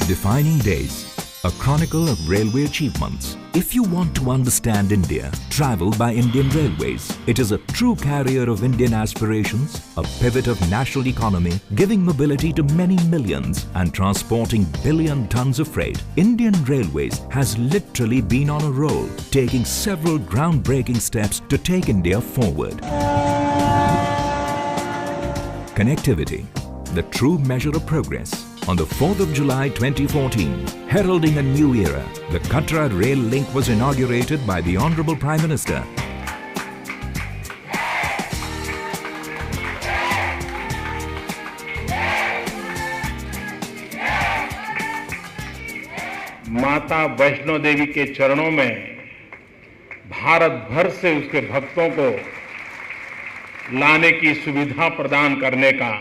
Defining Days, a chronicle of railway achievements. If you want to understand India, travel by Indian Railways. It is a true carrier of Indian aspirations, a pivot of national economy, giving mobility to many millions and transporting billion tons of freight. Indian Railways has literally been on a roll, taking several groundbreaking steps to take India forward. Connectivity, the true measure of progress. On the 4th of July 2014, heralding a new era, the Katra Rail Link was inaugurated by the Honorable Prime Minister. माता वैष्णो देवी के चरणों में भारत भर से उसके भक्तों को लाने की सुविधा प्रदान करने का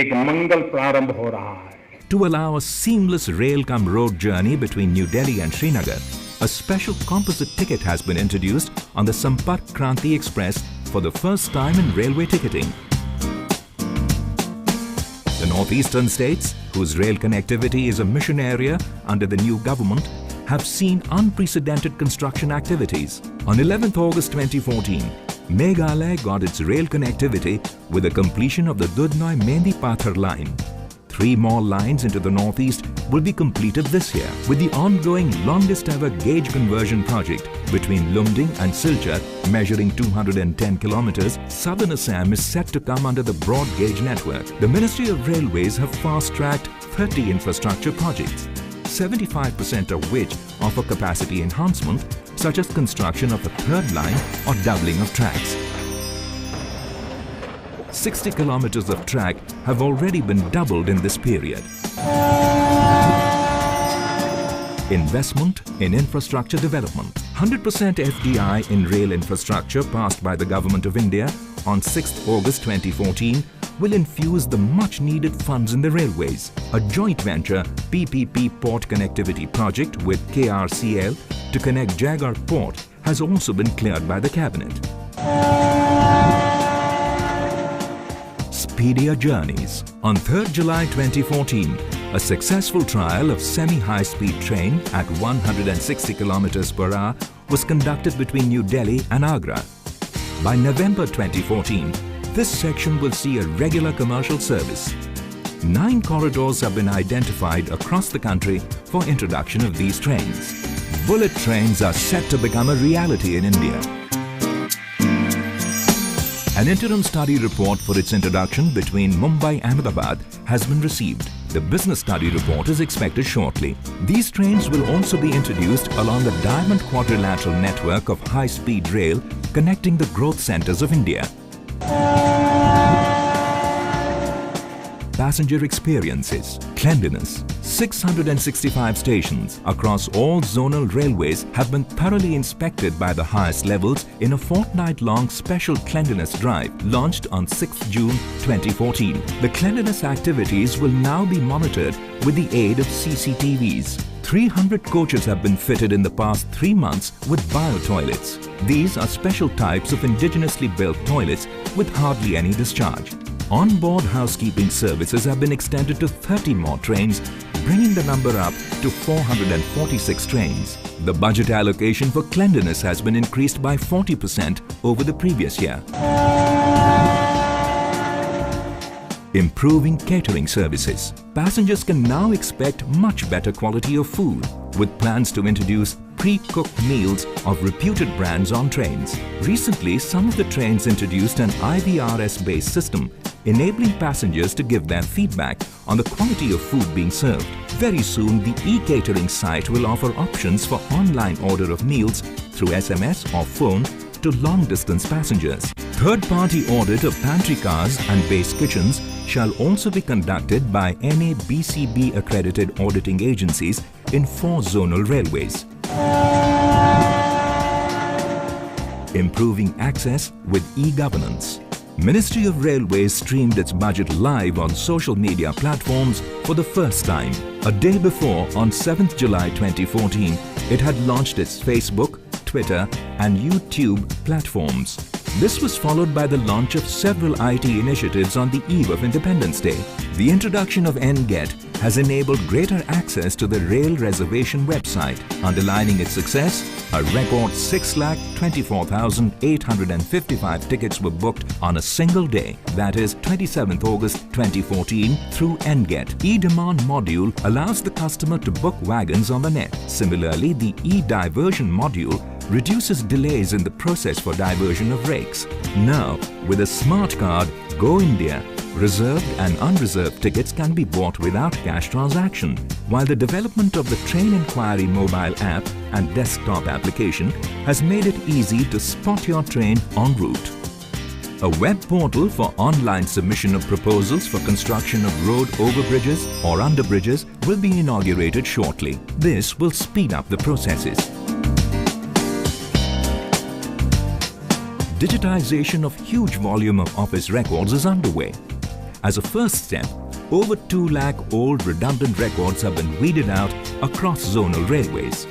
एक मंगल प्रारंभ हो रहा है. To allow a seamless rail-cum-road journey between New Delhi and Srinagar, a special composite ticket has been introduced on the Sampark Kranti Express for the first time in railway ticketing. The northeastern states, whose rail connectivity is a mission area under the new government, have seen unprecedented construction activities. On 11th August 2014, Meghalaya got its rail connectivity with the completion of the Dudhnoi-Mendi-Pathar line. 3 more lines into the northeast will be completed this year. With the ongoing longest ever gauge conversion project between Lumding and Silchar, measuring 210 kilometers, southern Assam is set to come under the broad gauge network. The Ministry of Railways have fast-tracked 30 infrastructure projects, 75% of which offer capacity enhancement, such as construction of a 3rd line or doubling of tracks. 60 kilometers of track have already been doubled in this period. Investment in infrastructure development. 100% FDI in rail infrastructure passed by the Government of India on 6th August 2014 will infuse the much-needed funds in the railways. A joint venture PPP port connectivity project with KRCL to connect Jaigarh port has also been cleared by the Cabinet. Speedier journeys. On 3rd July 2014, a successful trial of semi-high-speed train at 160 km per hour was conducted between New Delhi and Agra. By November 2014, this section will see a regular commercial service. 9 corridors have been identified across the country for introduction of these trains. Bullet trains are set to become a reality in India. An interim study report for its introduction between Mumbai and Ahmedabad has been received. The business study report is expected shortly. These trains will also be introduced along the Diamond Quadrilateral network of high-speed rail connecting the growth centers of India. Passenger experiences, cleanliness. 665 stations across all zonal railways have been thoroughly inspected by the highest levels in a fortnight-long special cleanliness drive launched on 6th June 2014. The cleanliness activities will now be monitored with the aid of CCTVs. 300 coaches have been fitted in the past 3 months with bio-toilets. These are special types of indigenously built toilets with hardly any discharge. On-board housekeeping services have been extended to 30 more trains, bringing the number up to 446 trains. The budget allocation for cleanliness has been increased by 40% over the previous year. Improving catering services. Passengers can now expect much better quality of food, with plans to introduce pre-cooked meals of reputed brands on trains. Recently, some of the trains introduced an IVRS-based system, enabling passengers to give their feedback on the quality of food being served. Very soon, the e-catering site will offer options for online order of meals through SMS or phone to long-distance passengers. Third-party audit of pantry cars and base kitchens shall also be conducted by NABCB accredited auditing agencies in 4 zonal railways. Improving access with e-governance. Ministry of Railways streamed its budget live on social media platforms for the first time. A day before, on 7th July 2014, it had launched its Facebook, Twitter and YouTube platforms. This was followed by the launch of several IT initiatives on the eve of Independence Day. The introduction of NGET has enabled greater access to the rail reservation website. Underlining its success, a record 6,24,855 tickets were booked on a single day, that is 27th August 2014, through NGET. E-Demand module allows the customer to book wagons on the net. Similarly, the E-Diversion module reduces delays in the process for diversion of rakes. Now, with a smart card, Go India, reserved and unreserved tickets can be bought without cash transaction, while the development of the Train Inquiry mobile app and desktop application has made it easy to spot your train en route. A web portal for online submission of proposals for construction of road overbridges or underbridges will be inaugurated shortly. This will speed up the processes. Digitization of huge volume of office records is underway. As a first step, over 2 lakh old redundant records have been weeded out across zonal railways.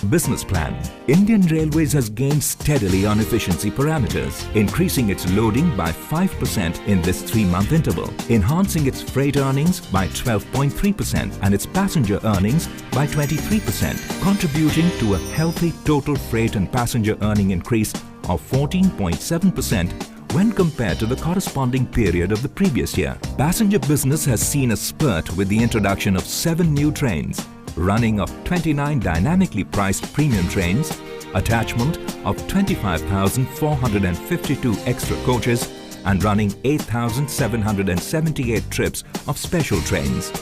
Business plan. Indian Railways has gained steadily on efficiency parameters, increasing its loading by 5% in this 3-month interval, enhancing its freight earnings by 12.3% and its passenger earnings by 23%, contributing to a healthy total freight and passenger earning increase of 14.7% when compared to the corresponding period of the previous year. Passenger business has seen a spurt with the introduction of 7 new trains, running of 29 dynamically priced premium trains, attachment of 25,452 extra coaches and running 8,778 trips of special trains.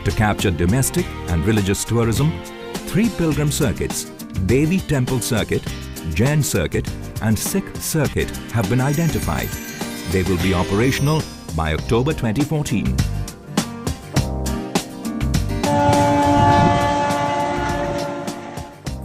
To capture domestic and religious tourism, 3 pilgrim circuits, Devi Temple Circuit, Jain Circuit and Sikh Circuit have been identified. They will be operational by October 2014.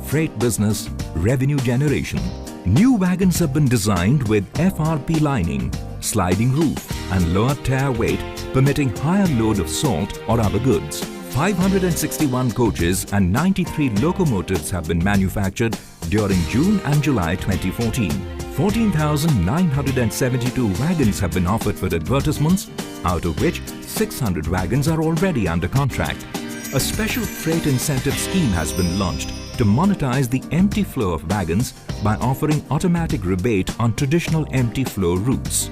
Freight business, revenue generation. New wagons have been designed with FRP lining, sliding roof and lower tire weight, permitting higher load of salt or other goods. 561 coaches and 93 locomotives have been manufactured during June and July 2014. 14,972 wagons have been offered for advertisements, out of which 600 wagons are already under contract. A special freight incentive scheme has been launched to monetize the empty flow of wagons by offering automatic rebate on traditional empty flow routes.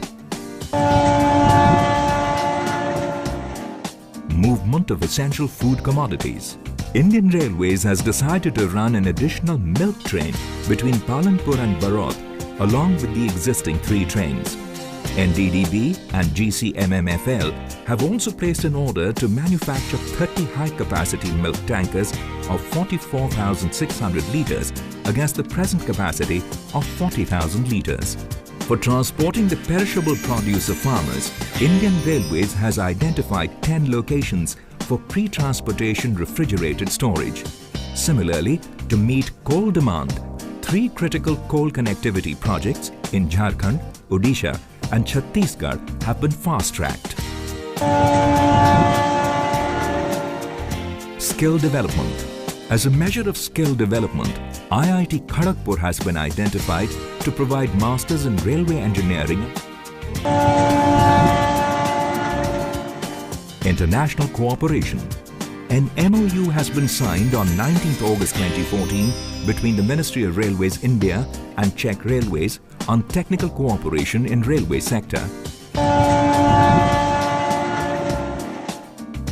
Movement of essential food commodities. Indian Railways has decided to run an additional milk train between Palanpur and Barot along with the existing 3 trains. NDDB and GCMMFL have also placed an order to manufacture 30 high-capacity milk tankers of 44,600 litres against the present capacity of 40,000 litres. For transporting the perishable produce of farmers, Indian Railways has identified 10 locations for pre-transportation refrigerated storage. Similarly, to meet coal demand, 3 critical coal connectivity projects in Jharkhand, Odisha and Chhattisgarh have been fast-tracked. Skill development. As a measure of skill development, IIT Kharagpur has been identified to provide Masters in Railway Engineering. International cooperation. An MOU has been signed on 19th August 2014 between the Ministry of Railways India and Czech Railways on technical cooperation in railway sector.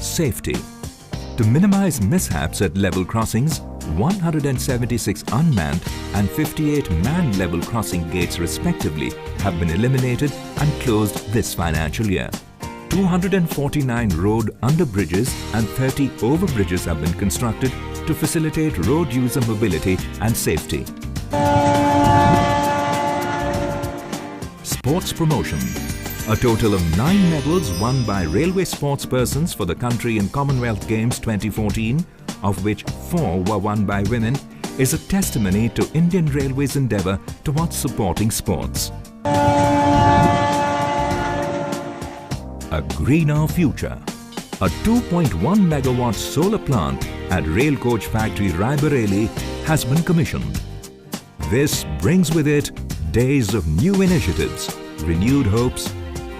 Safety. To minimize mishaps at level crossings, 176 unmanned and 58 manned level crossing gates respectively have been eliminated and closed this financial year. 249 road underbridges and 30 overbridges have been constructed to facilitate road user mobility and safety. Sports promotion. A total of 9 medals won by railway sportspersons for the country in Commonwealth Games 2014, of which 4 were won by women, is a testimony to Indian Railways' endeavour towards supporting sports. A greener future. A 2.1 megawatt solar plant at Rail Coach Factory Raebareli has been commissioned. This brings with it days of new initiatives, renewed hopes,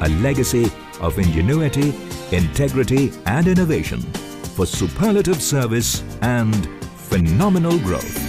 a legacy of ingenuity, integrity and innovation for superlative service and phenomenal growth.